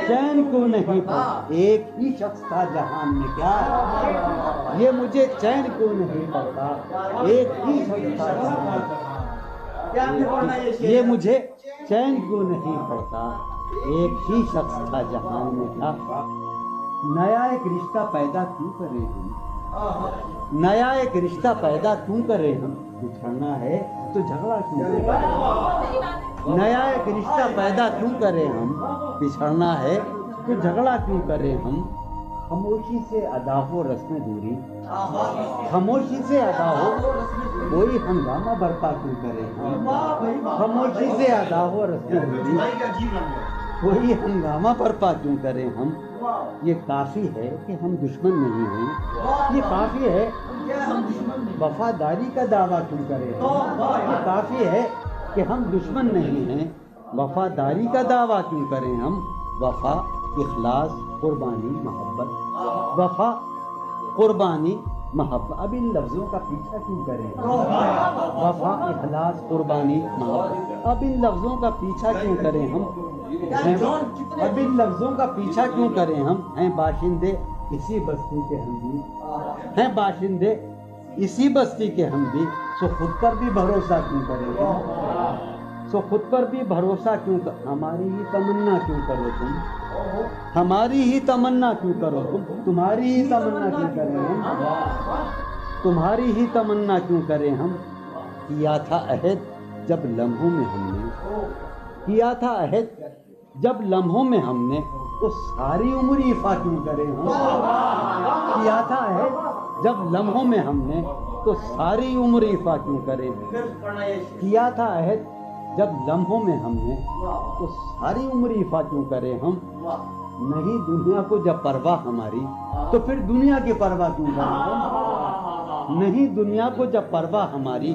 چین کیوں نہیں پڑتا، ایک ہی شخص تھا جہان میں کیا، یہ مجھے چین کیوں نہیں پڑتا، ایک ہی شخص تھا جہان میں، یہ مجھے چین کیوں نہیں پڑتا، ایک ہی شخص تھا جہان میں کیا، نیا ایک رشتہ پیدا کیوں کرے ہم، نیا ایک رشتہ پیدا کیوں کرے ہم، بچھڑنا ہے تو جھگڑا کیوں کریں؟ نیا ایک رشتہ پیدا کیوں کریں ہم؟ بچھڑنا ہے تو جھگڑا کیوں کریں ہم؟ خاموشی سے ادا ہو رسم دوری، خاموشی سے ادا ہو، کوئی ہنگامہ برپا کیوں کریں ہم؟ خاموشی سے ادا ہو رسم دوری، کوئی ہنگامہ برپا کیوں کریں ہم؟ یہ کافی ہے کہ ہم دشمن نہیں ہیں، یہ کافی ہے وفاداری کا دعویٰ کیوں کریں ہم؟ یہ کافی ہے کہ ہم دشمن نہیں ہیں، وفاداری کا دعویٰ کیوں کریں ہم؟ وفا، اخلاص، قربانی، محبت، وفا، قربانی، محبت، اب ان لفظوں کا پیچھا کیوں کریں ہم؟ وفا، اخلاص، قربانی، محبت، اب ان لفظوں کا پیچھا کیوں کریں ہم؟ اب ان لفظوں کا پیچھا کیوں کریں ہم؟ ہیں باشندے اسی بستی کے ہم بھی، ہیں باشندے اسی بستی کے ہم بھی، سو خود پر بھی بھروسہ کیوں کریں ہم؟ سو خود پر بھی بھروسہ کیوں کر، ہماری ہی تمنا کیوں کرو تم، ہماری ہی تمنا کیوں کرو تم، تمہاری ہی تمنا کیوں کریں ہم، تمہاری ہی تمنا کیوں کریں ہم؟ کیا تھا عہد جب لمحوں میں ہم نے، کیا تھا عہد جب لمحوں میں ہم نے، تو ساری عمر ایفا کیوں کریں ہم؟ کیا تھا عہد جب لمحوں میں ہم نے، تو ساری عمر ایفا کیوں کریں؟ کیا تھا عہد جب لمحوں میں ہم نے، تو ساری عمر ایفا کیوں کریں ہم؟ نہیں دنیا کو جب پرواہ ہماری، تو پھر دنیا کی پرواہ کیوں کریں ہم؟ نہیں دنیا کو جب پرواہ ہماری،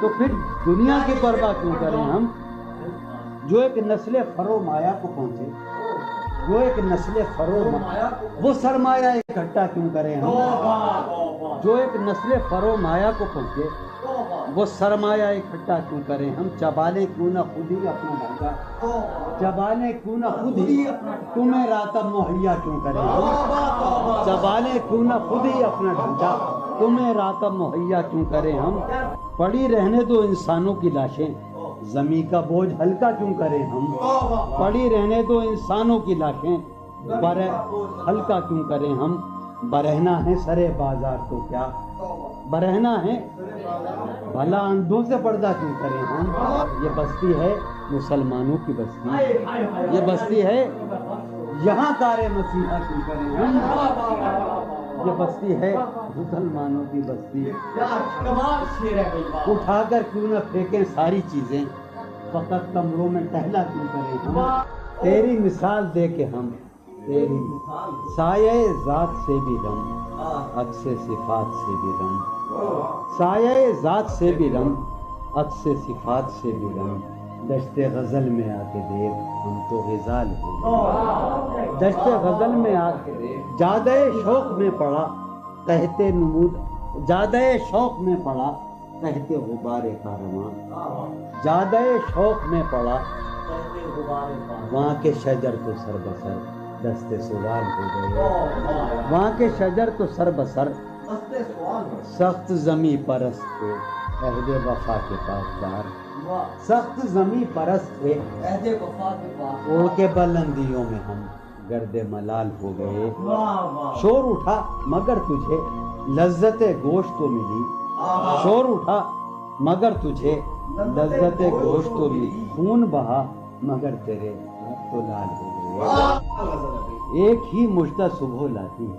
تو پھر دنیا کی پرواہ کیوں کریں ہم؟ جو ایک نسل فرو مایا کو پہنچے، جو ایک نسل فرو مایا، وہ سرمایہ اکٹھا کیوں کریں ہم؟ جو ایک نسل فرو مایا کو پہنچے، وہ سرمایہ اکٹھا کیوں کریں ہم؟ چبالیں کیوں نہ خود ہی اپنا ڈھانچہ، چبالیں کیوں نہ خود ہی تمہیں راتب مہیا کیوں کریں ہم؟ چبالیں کیوں نہ خود ہی اپنا ڈھانچہ، تمہیں راتب مہیا کیوں کریں ہم؟ پڑی رہنے دو انسانوں کی لاشیں، زمین کا بوجھ ہلکا کیوں کریں ہم؟ پڑی رہنے دو انسانوں کی لاشیں، ہلکا کیوں کریں ہم؟ برہنا ہے سرے بازار تو کیا، برہنا ہے بھلا اندھوں سے پردہ کیوں کریں ہم؟ یہ بستی ہے مسلمانوں کی بستی، یہ بستی ہے یہاں کار مسیحا کیوں کریں ہم؟ یہ بستی ہے مسلمانوں کی بستی، اٹھا کر کیوں نہ پھینکیں ساری چیزیں، فقط کمروں میں ٹہلا کیوں کریں ہم؟ تیری مثال دے کے ہم، تیری سایہ ذات سے بھی رم، عکس صفات سے بھی رم، سایہ ذات سے بھی رم، عکس صفات سے بھی رم، دشت غزل میں آ کے دیکھ ہم تو غزال ہو گئے، دشت غزل میں آ کے دیکھ، جادہ شوق میں پڑا کہتے نمود، جادہ شوق میں پڑا کہتے غبار کارواں، جادہ شوق میں پڑا وہاں کے شجر تو سر بسر دست سوال ہو گئے، وہاں کے شجر تو سر بسر سخت زمیں پرست تھے عہد وفا کے پاسدار، سخت زمیں پرست تھے اڑ کے بلندیوں میں ہم گرد ملال ہو گئے، شور اٹھا مگر تجھے لذت گوشت تو ملی، شور اٹھا مگر تجھے لذت گوشت تو ملی، خون بہا مگر تیرے ہاتھ تو لال ہو گئے، ایک ہی مژدہ صبح لاتی ہے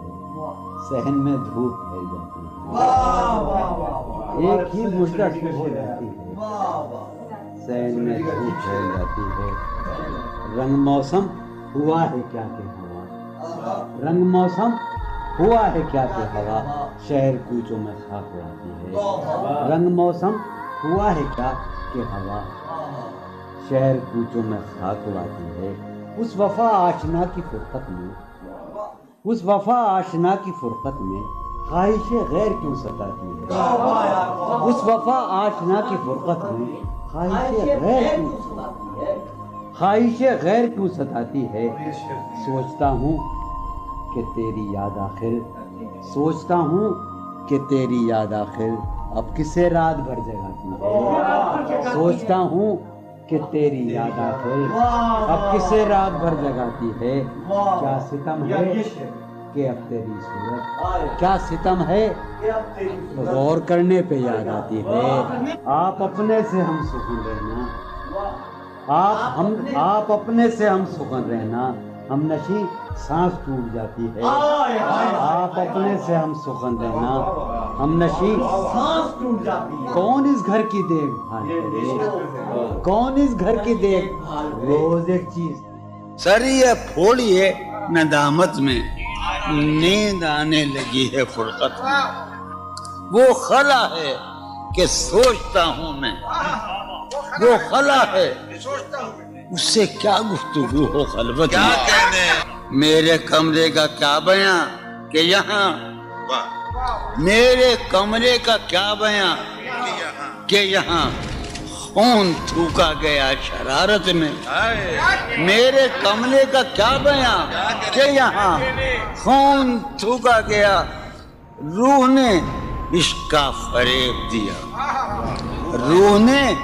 صحن میں دھوپ پھیل جاتی ہے، ایک ہی مژدہ صبح لاتی ہے صحن میں دھوپ پھیل جاتی ہے، رنگ موسم ہوا ہے کیا کہ ہوا، رنگ موسم ہوا ہے کیا کہ ہوا شہر کوچوں میں خاک اڑاتی ہے، رنگ موسم ہوا ہے کیا کہ ہوا شہر کوچوں میں خاک اڑاتی ہے، اس وفا آشنا کی فرقت میں، اس وفا آشنا کی فرقت میں خواہش غیر کیوں ستاتی ہے، اس وفا آشنا کی فرقت میں خواہش غیر کیوں ستاتی ہے، سوچتا ہوں کہ تیری یاد آخر، سوچتا ہوں کہ تیری یاد آخر اب کسے رات بھر جگاتی ہے، سوچتا ہوں کہ تیری یاد آخر اب کسے رات بھر جگاتی ہے، کیا ستم ہے کہ اب تیری صورت کیا ستم ہے غور کرنے پہ یاد آتی ہے آپ اپنے سے ہم سکون رہنا آپ اپنے سے ہم سکون رہنا ہم نشی سانس ٹوٹ جاتی ہے آپ اپنے سے ہم سخن رہنا ہم نشی سانس ٹوٹ جاتی ہے کون اس گھر کی دیکھ بھال کرے کون اس گھر کی دیکھ بھال روز ایک چیز سر یہ پھوڑیے ندامت میں نیند آنے لگی ہے فرقت میں وہ خلا ہے کہ سوچتا ہوں میں وہ خلا ہے اس سے کیا گفتگو ہو خلوت کیا میں کہنے میرے کمرے کا کیا بیاں کہ یہاں میرے کمرے کا کیا بیاں کہ یہاں خون تھوکا گیا شرارت میں میرے کمرے کا کیا بیاں کہ یہاں خون تھوکا گیا روح نے عشق کا فریب دیا روح نے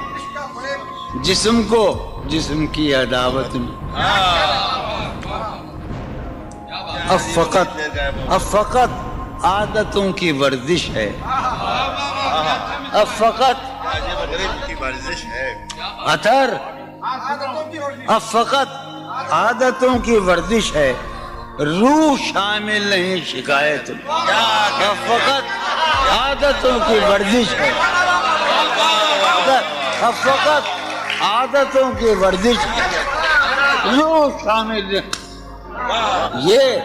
جسم کو جسم کی عداوت میں اب فقط عادتوں کی ورزش ہے اب فقط کی ورزش ہے اثر اب فقط عادتوں کی ورزش ہے روح شامل نہیں شکایت اب فقط عادتوں کی ورزش ہے اب فقط عادتوں کی ورزش روح شامل نہیں یہ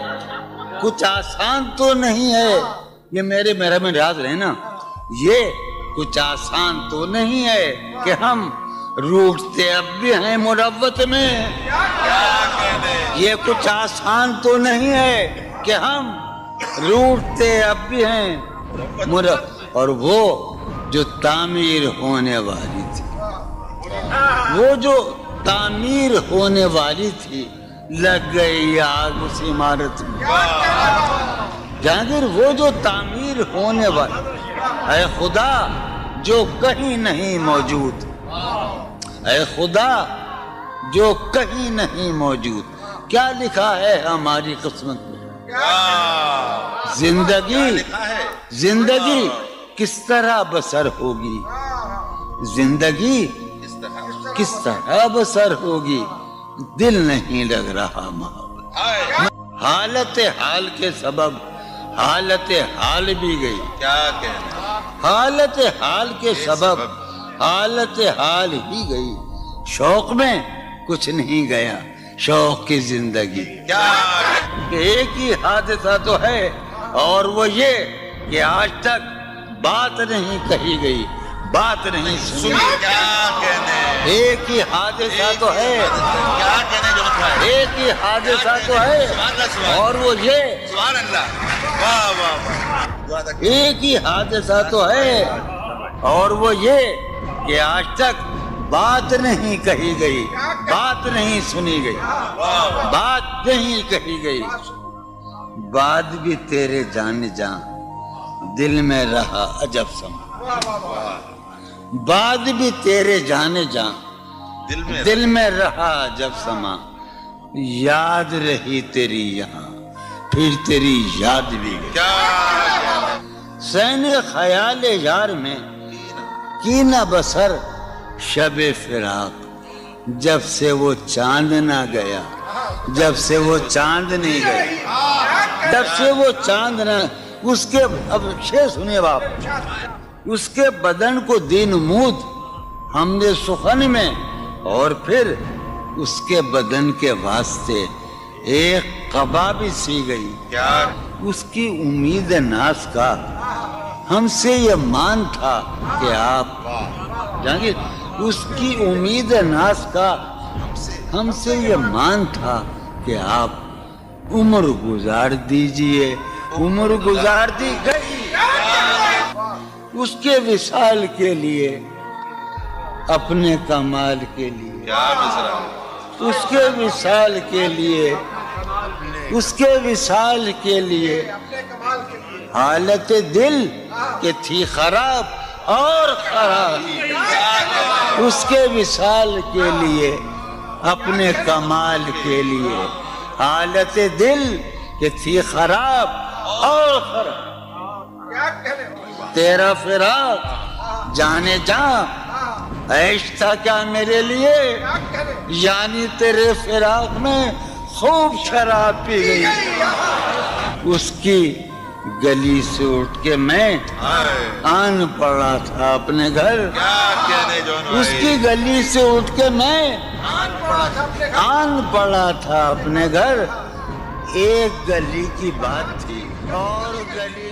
کچھ آسان تو نہیں ہے یہ میرے میں یاد رہے نا یہ کچھ آسان تو نہیں ہے کہ ہم روٹتے اب بھی ہیں مروت میں یہ کچھ آسان تو نہیں ہے کہ ہم روٹتے اب بھی ہیں مروت اور وہ جو تعمیر ہونے والی تھی وہ جو تعمیر ہونے والی تھی لگ گئی آگ اس عمارت میں جہانگیر وہ جو تعمیر ہونے والی اے خدا جو کہیں نہیں موجود اے خدا جو کہیں نہیں موجود کیا لکھا ہے ہماری قسمت میں زندگی کس طرح بسر ہوگی زندگی کس طرح بسر ہوگی دل نہیں لگ رہا محبت حالت حال کے سبب حالت حال بھی گئی کیا کہنے حالت حال کے سبب حالت حال ہی گئی شوق میں کچھ نہیں گیا شوق کی زندگی کیا ایک ہی حادثہ تو ہے اور وہ یہ کہ آج تک بات نہیں کہی گئی بات نہیں سنی کیا کہنے ایک ہی حادثہ تو ہے کیا کہنے جو مطلب ہے ایک ہی حادثہ تو ہے اور وہ یہ سبحان اللہ واہ واہ واہ ایک ہی حادثہ تو ہے اور وہ یہ کہ آج تک بات نہیں کہی گئی بات نہیں سنی گئی بات نہیں کہی گئی بات بھی تیرے جان دل میں رہا عجب سما بات بھی تیرے جانے دل میں رہا عجب سما یاد رہی تیری یہاں پھر تیری یاد بھی گئی سین خیال یار میں کی نہ بسر شب فراق جب سے وہ چاند نہ گیا جب سے وہ چاند نہیں گیا جب سے وہ چاند نہ اس کے اب شعر سنیے باپ اس کے بدن کو دین مود ہم نے سخن میں اور پھر اس کے بدن کے واسطے ایک قبا بھی سی گئی اس کی امید ناز کا ہم سے یہ مان تھا کہ آپ جانگیر اس کی امید ناز کا ہم سے یہ مان تھا کہ آپ عمر گزار دیجئے عمر گزار دی گئی اس کے وصال کے لیے اپنے کمال کے لیے اس کے وصال کے لیے اس کے وصال کے لیے حالت دل کہ تھی خراب اور خراب اس کے وصال کے لیے اپنے کمال کے لیے حالت دل کہ تھی خراب اور خراب. تیرا فراق جانے جا عیش تھا کیا میرے لیے, یعنی تیرے فراق میں خوب شراب پی گئی. اس کی گلی سے اٹھ کے میں آن پڑا تھا اپنے گھر. اس کی گلی سے اٹھ کے میں آن پڑا تھا اپنے گھر. ایک گلی کی بات تھی اور گلی